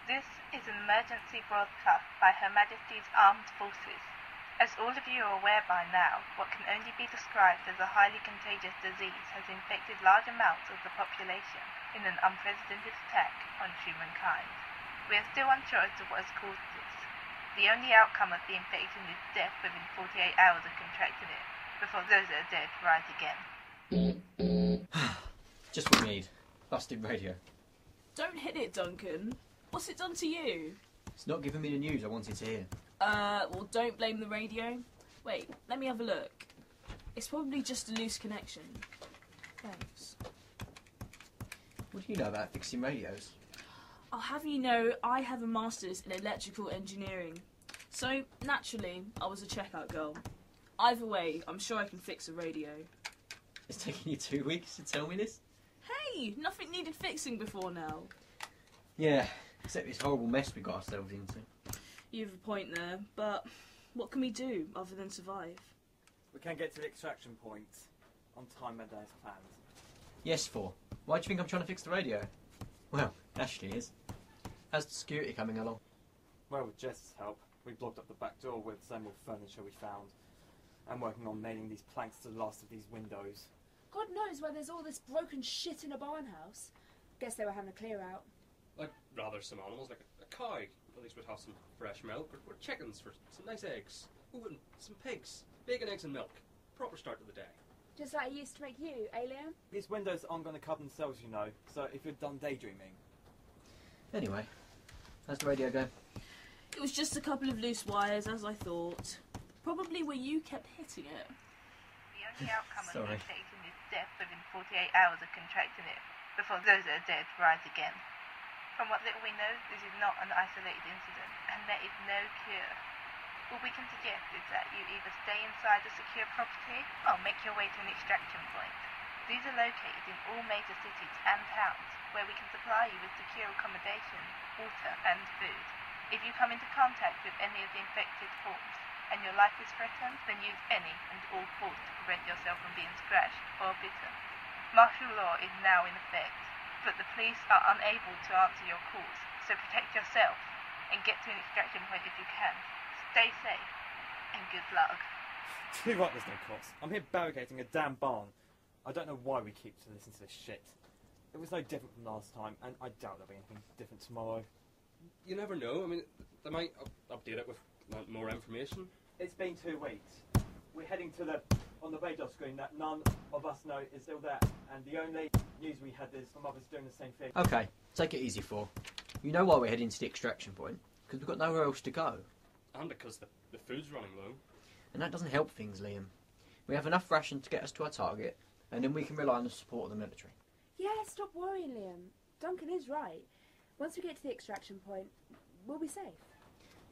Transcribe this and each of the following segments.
This is an emergency broadcast by Her Majesty's Armed Forces. As all of you are aware by now, what can only be described as a highly contagious disease has infected large amounts of the population in an unprecedented attack on humankind. We are still unsure as to what has caused this. The only outcome of the infection is death within 48 hours of contracting it, before those that are dead rise again. Just what we need. Busted radio. Don't hit it, Duncan. What's it done to you? It's not giving me the news I wanted to hear. Well, don't blame the radio. Wait, let me have a look. It's probably just a loose connection. Thanks. What do you know about fixing radios? I'll have you know, I have a master's in electrical engineering. So, naturally, I was a checkout girl. Either way, I'm sure I can fix a radio. It's taking you 2 weeks to tell me this? Hey, nothing needed fixing before now. Yeah, except this horrible mess we got ourselves into. You have a point there, but what can we do other than survive? We can get to the extraction point on time and as planned. Yes, for. Why do you think I'm trying to fix the radio? Well, Ashley is. How's the security coming along? Well, with Jess's help, we blocked up the back door with some old furniture we found. I'm working on nailing these planks to the last of these windows. God knows where there's all this broken shit in a barn house. Guess they were having a clear out. Like, rather some animals, like a cow. At least we'd have some fresh milk, or chickens for some nice eggs. Ooh, and some pigs. Bacon, eggs and milk. Proper start to the day. Just like it used to make you, Alien. These windows aren't going to cover themselves, you know, so if you're done daydreaming. Anyway, how's the radio going? It was just a couple of loose wires, as I thought. Probably where you kept hitting it. The only outcome of the Sorry. infection is death within 48 hours of contracting it, before those that are dead rise again. From what little we know, this is not an isolated incident, and there is no cure. All we can suggest is that you either stay inside a secure property or make your way to an extraction point. These are located in all major cities and towns, where we can supply you with secure accommodation, water and food. If you come into contact with any of the infected forms, and your life is threatened, then use any and all force to prevent yourself from being scratched or bitten. Martial law is now in effect, but the police are unable to answer your calls, so protect yourself and get to an extraction point if you can. Stay safe and good luck. Too right, there's no cost. I'm here barricading a damn barn. I don't know why we keep to listen to this shit. It was no different from last time, and I doubt there'll be anything different tomorrow. You never know. I mean, they might update it with more information. It's been 2 weeks. We're heading to on the radar screen that none of us know is still there, and the only news we had is from others doing the same thing. Okay, take it easy, for. You know why we're heading to the extraction point? Because we've got nowhere else to go. And because the food's running low. And that doesn't help things, Liam. We have enough ration to get us to our target, and then we can rely on the support of the military. Yeah, stop worrying, Liam. Duncan is right. Once we get to the extraction point, we'll be safe.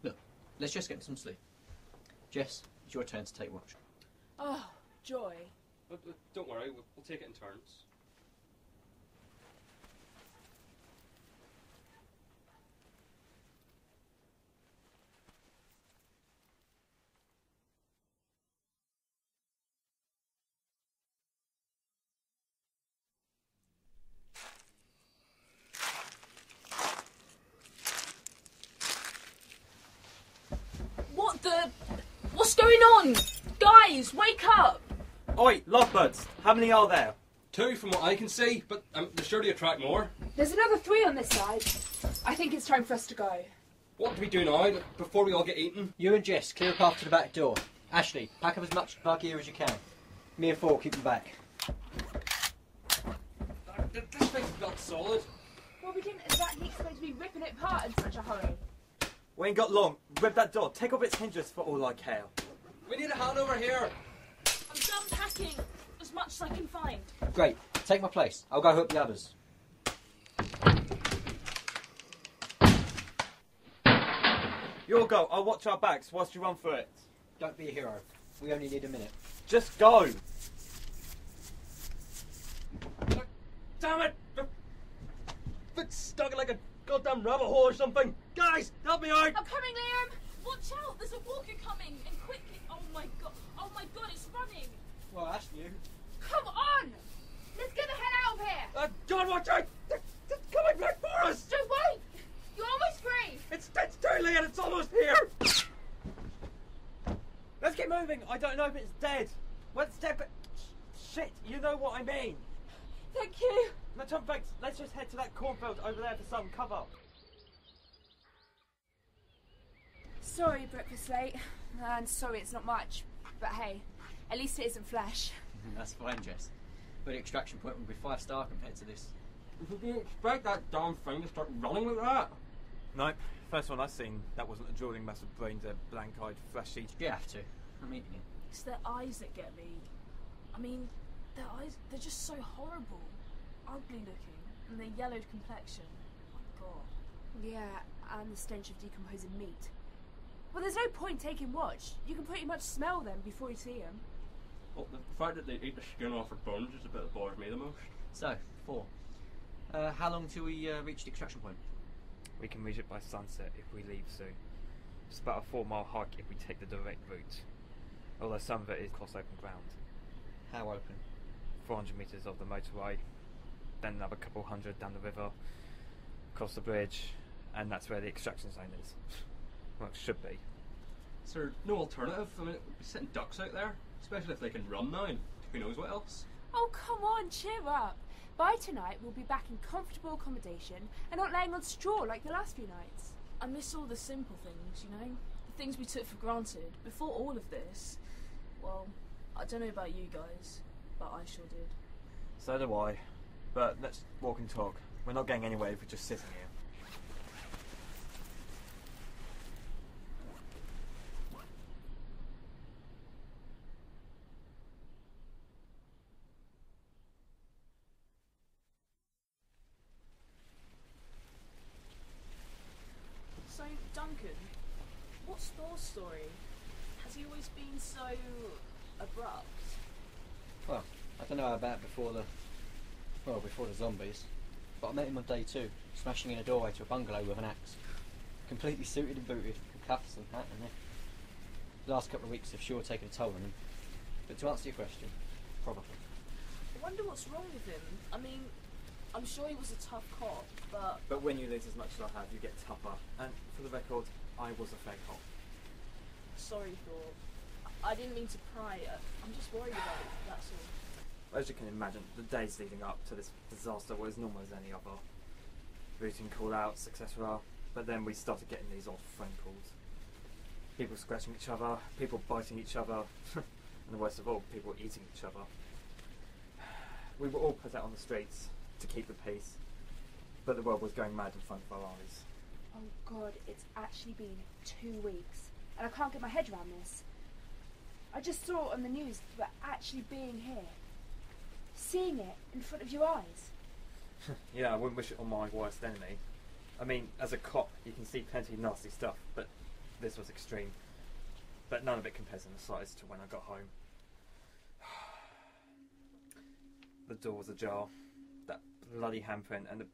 Look, let's just get some sleep. Jess, it's your turn to take watch. Oh, joy. But don't worry, we'll take it in turns. What's going on? Guys, wake up! Oi, lovebirds! How many are there? 2 from what I can see, but there's sure to attract more. There's another 3 on this side. I think it's time for us to go. What do we do now, before we all get eaten? You and Jess, clear a path to the back door. Ashley, pack up as much of our gear as you can. Me and 4 keep them back. This thing's got solid. Well, we didn't exactly expect to be ripping it apart in such a hurry. We ain't got long. Rip that door. Take off its hinges for all I care. We need a hand over here. I'm done packing. As much as I can find. Great, take my place. I'll go help the others. You'll go. I'll watch our backs whilst you run through it. Don't be a hero. We only need a minute. Just go! Damn it! It's stuck like a goddamn rabbit hole or something. Guys, help me out! I'm coming, Liam! Watch out! There's a walker coming! And quickly! Oh my god! Oh my god! It's running! Well, Ashley. Come on! Let's get the hell out of here! God, watch out! They're coming back for us! Don't wait! You're almost through! living. I don't know if it's dead. Well, it's dead, but shit, you know what I mean. Thank you. No, Tom, thanks. Let's just head to that cornfield over there for some cover. Sorry, breakfast late. And sorry it's not much. But hey, at least it isn't flesh. That's fine, Jess. But the extraction point will be 5-star compared to this. Did you expect that damn thing to start running like that? Nope. First one I've seen, that wasn't a drooling mess of brains, a blank-eyed, fleshy... You have to. I'm eating it. It's their eyes that get me. I mean, their eyes, they're just so horrible. Ugly looking. And their yellowed complexion. Oh my god. Yeah, and the stench of decomposing meat. Well, there's no point taking watch. You can pretty much smell them before you see them. Well, the fact that they eat the skin off their bones is the bit that bothers me the most. So, 4. How long till we reach the extraction point? We can reach it by sunset if we leave soon. It's about a 4-mile hike if we take the direct route. Although some of it is across open ground. How open? 400 metres of the motorway, then another couple hundred down the river, across the bridge, and that's where the extraction zone is. Well, it should be. Is there no alternative? I mean, we'd be sitting ducks out there, especially if they can run now, and who knows what else. Oh, come on, cheer up. By tonight, we'll be back in comfortable accommodation and not laying on straw like the last few nights. I miss all the simple things, you know? The things we took for granted before all of this. Well, I don't know about you guys, but I sure did. So do I. But let's walk and talk. We're not going anywhere if we're just sitting here. So, Duncan, what's Thor's story? Has he always been so abrupt? Well, I don't know about before the zombies. But I met him on day 2, smashing in a doorway to a bungalow with an axe. Completely suited and booted, with cuffs and hat and everything. The last couple of weeks have sure taken a toll on him. But to answer your question, probably. I wonder what's wrong with him. I mean, I'm sure he was a tough cop, but... But when you lose as much as I have, you get tougher. And for the record, I was a fake cop. Sorry, Thor. I didn't mean to pry. I'm just worried about it, that's all. As you can imagine, the days leading up to this disaster were as normal as any other. Routine call-outs, etc. But then we started getting these odd phone calls. People scratching each other, people biting each other, and the worst of all, people eating each other. We were all put out on the streets to keep the peace, but the world was going mad in front of our eyes. Oh God, it's actually been 2 weeks, and I can't get my head around this. I just saw on the news that we're actually being here. Seeing it in front of your eyes. Yeah, I wouldn't wish it on my worst enemy. I mean, as a cop, you can see plenty of nasty stuff, but this was extreme. But none of it compares in the slightest to when I got home. The door was ajar. That bloody handprint and the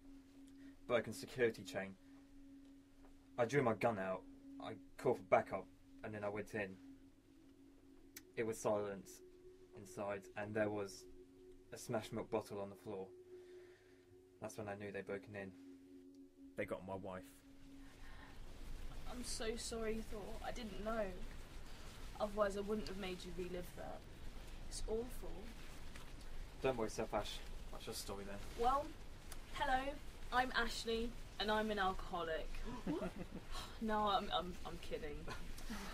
broken security chain. I drew my gun out. I called for backup, and then I went in. It was silent inside, and there was a smashed milk bottle on the floor. That's when I knew they'd broken in. They got my wife. I'm so sorry, Thor. I didn't know. Otherwise, I wouldn't have made you relive that. It's awful. Don't worry, Seth Ash. What's your story then? Well, hello. I'm Ashley, and I'm an alcoholic. No, I'm kidding.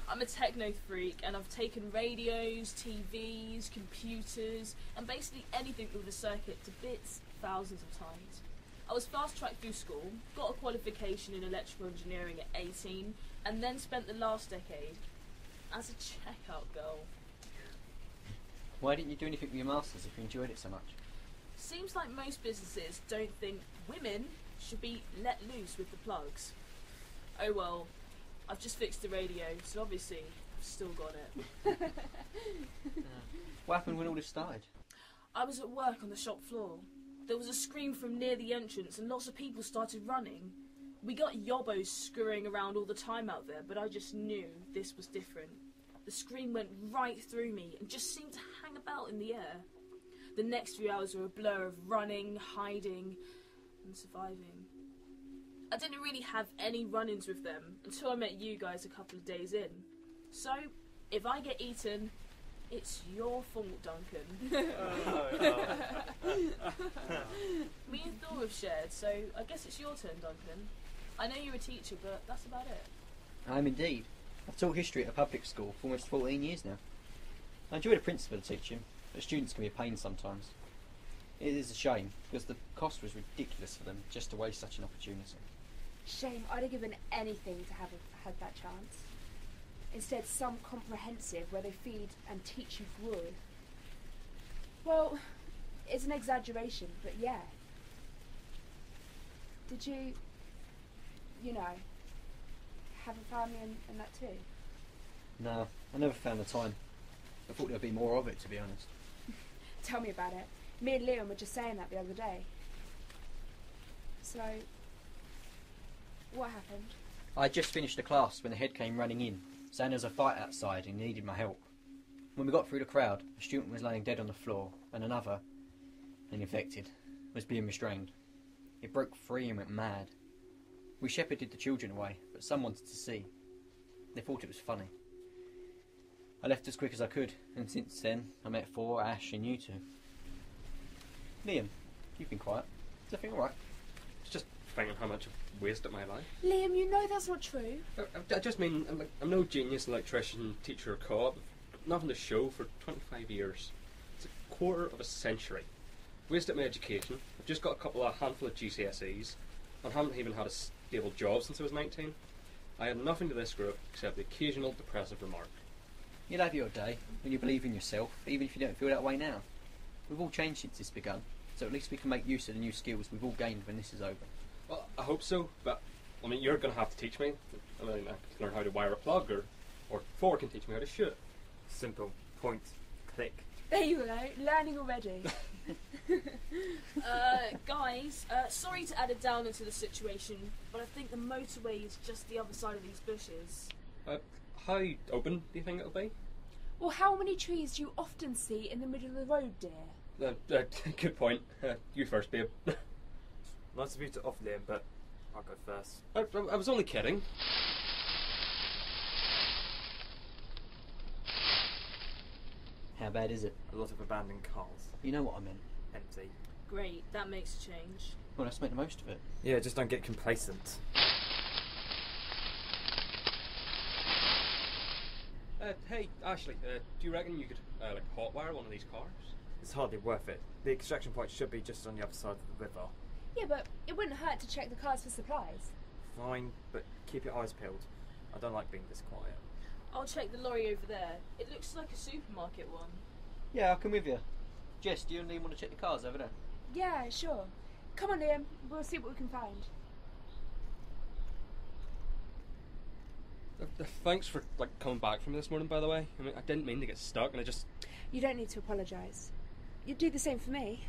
I'm a techno freak, and I've taken radios, TVs, computers, and basically anything with a circuit to bits thousands of times. I was fast-tracked through school, got a qualification in electrical engineering at 18, and then spent the last decade as a checkout girl. Why didn't you do anything with your masters if you enjoyed it so much? Seems like most businesses don't think women should be let loose with the plugs. Oh well, I've just fixed the radio, so obviously I've still got it. What happened when all this started? I was at work on the shop floor. There was a scream from near the entrance and lots of people started running. We got yobbos scurrying around all the time out there, but I just knew this was different. The scream went right through me and just seemed to hang about in the air. The next few hours were a blur of running, hiding, and surviving. I didn't really have any run-ins with them until I met you guys a couple of days in. So, If I get eaten, it's your fault, Duncan. Me and Thor have shared, so I guess it's your turn, Duncan. I know you're a teacher, but that's about it. I am indeed. I've taught history at a public school for almost 14 years now. I enjoy the principle of teaching, but students can be a pain sometimes. It is a shame, because the cost was ridiculous for them just to waste such an opportunity. Shame, I'd have given anything to have had that chance. Instead, some comprehensive where they feed and teach you gruel. Well, it's an exaggeration, but yeah. Did you have a family and that too? No, I never found the time. I thought there'd be more of it, to be honest. Tell me about it. Me and Liam were just saying that the other day. So, what happened? I had just finished a class when the head came running in, saying there was a fight outside and he needed my help. When we got through the crowd, a student was laying dead on the floor, and another, an infected, was being restrained. It broke free and went mad. We shepherded the children away, but some wanted to see. They thought it was funny. I left as quick as I could, and since then I met Thor, Ash and you two. Liam, you've been quiet. Is everything alright? It's just thinking how much I've wasted my life. Liam, you know that's not true. I just mean, I'm no genius electrician, teacher or co-op. Nothing to show for 25 years. It's a quarter of a century. Wasted my education. I've just got a handful of GCSEs, and haven't even had a stable job since I was 19. I had nothing to this group except the occasional depressive remark. You'll have your day when you believe in yourself, even if you don't feel that way now. We've all changed since this begun, so at least we can make use of the new skills we've all gained when this is over. Well, I hope so, but I mean, you're going to have to teach me. I mean, I can learn how to wire a plug, or Thor can teach me how to shoot. Simple. Point. Click. There you go, learning already. Guys, sorry to add a downer to the situation, but I think the motorway is just the other side of these bushes. How open do you think it'll be? Well, how many trees do you often see in the middle of the road, dear? Good point. You first, babe. Nice of you to off Liam, but I'll go first. I was only kidding. How bad is it? A lot of abandoned cars. You know what I meant. Empty. Great, that makes a change. Well, let's make the most of it. Yeah, just don't get complacent. Hey, Ashley, do you reckon you could hotwire one of these cars? It's hardly worth it. The extraction point should be just on the other side of the river. Yeah, but it wouldn't hurt to check the cars for supplies. Fine, but keep your eyes peeled. I don't like being this quiet. I'll check the lorry over there. It looks like a supermarket one. Yeah, I'll come with you. Jess, do you and Liam want to check the cars over there? Yeah, sure. Come on, Liam. We'll see what we can find. Thanks for coming back from me this morning, by the way. I mean, I didn't mean to get stuck, and I just... You don't need to apologise. You'd do the same for me.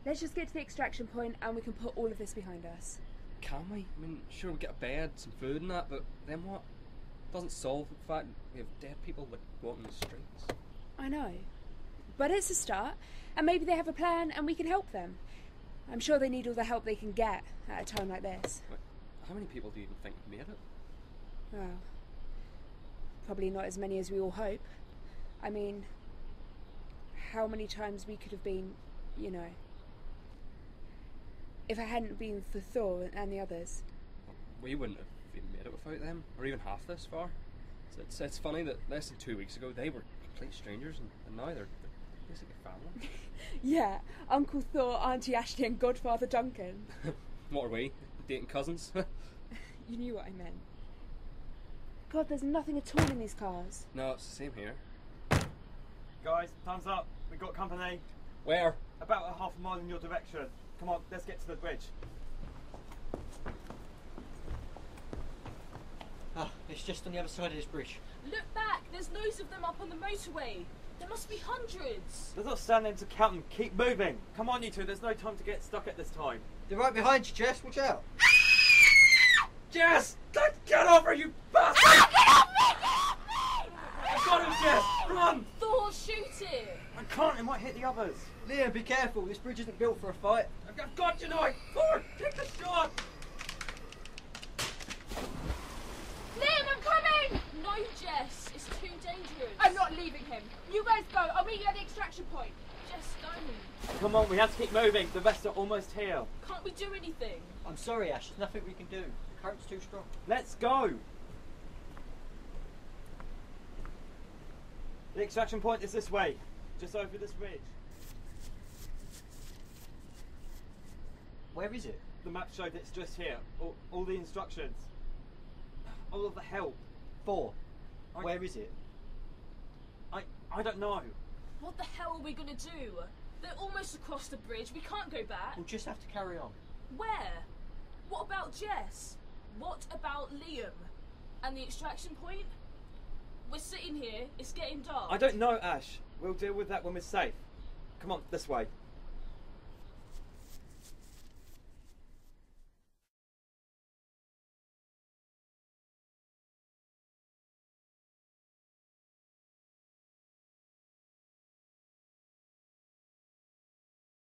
Let's just get to the extraction point and we can put all of this behind us. Can we? I mean, sure, we get a bed, some food and that, but then what? Doesn't solve the fact we have dead people walking the streets. I know. But it's a start, and maybe they have a plan and we can help them. I'm sure they need all the help they can get at a time like this. But how many people do you even think made it? Well, probably not as many as we all hope. I mean, how many times we could have been, if it hadn't been for Thor and the others. We wouldn't have even made it without them, or even half this far. So it's funny that less than 2 weeks ago they were complete strangers, and now they're basically family. Yeah, Uncle Thor, Auntie Ashley and Godfather Duncan. What are we? Dating cousins? You knew what I meant. God, there's nothing at all in these cars. No, it's the same here. Guys, time's up. We've got company. Where? About a half a mile in your direction. Come on, let's get to the bridge. Ah, it's just on the other side of this bridge. Look back, there's loads of them up on the motorway. There must be hundreds. Let's not stand there to count them. Keep moving. Come on, you two. There's no time to get stuck at this time. They're right behind you, Jess. Watch out. Jess! Get off her, you bastard! Get off me! Get off me! I've got him, Jess! Run! Thor, shoot it! I can't. It might hit the others. Liam, be careful. This bridge isn't built for a fight. I've got you now. Forward! Take the shot! Liam, I'm coming! No, Jess, it's too dangerous. I'm not leaving him. You guys go. I'll meet you at the extraction point. Just don't. Come on, we have to keep moving. The rest are almost here. Can't we do anything? I'm sorry, Ash. There's nothing we can do. The current's too strong. Let's go. The extraction point is this way, just over this ridge. Where is it? The map showed it's just here. All the instructions. All of the help. 4. Where is it? I don't know. What the hell are we gonna do? They're almost across the bridge. We can't go back. We'll just have to carry on. Where? What about Jess? What about Liam? And the extraction point? We're sitting here. It's getting dark. I don't know, Ash. We'll deal with that when we're safe. Come on, this way.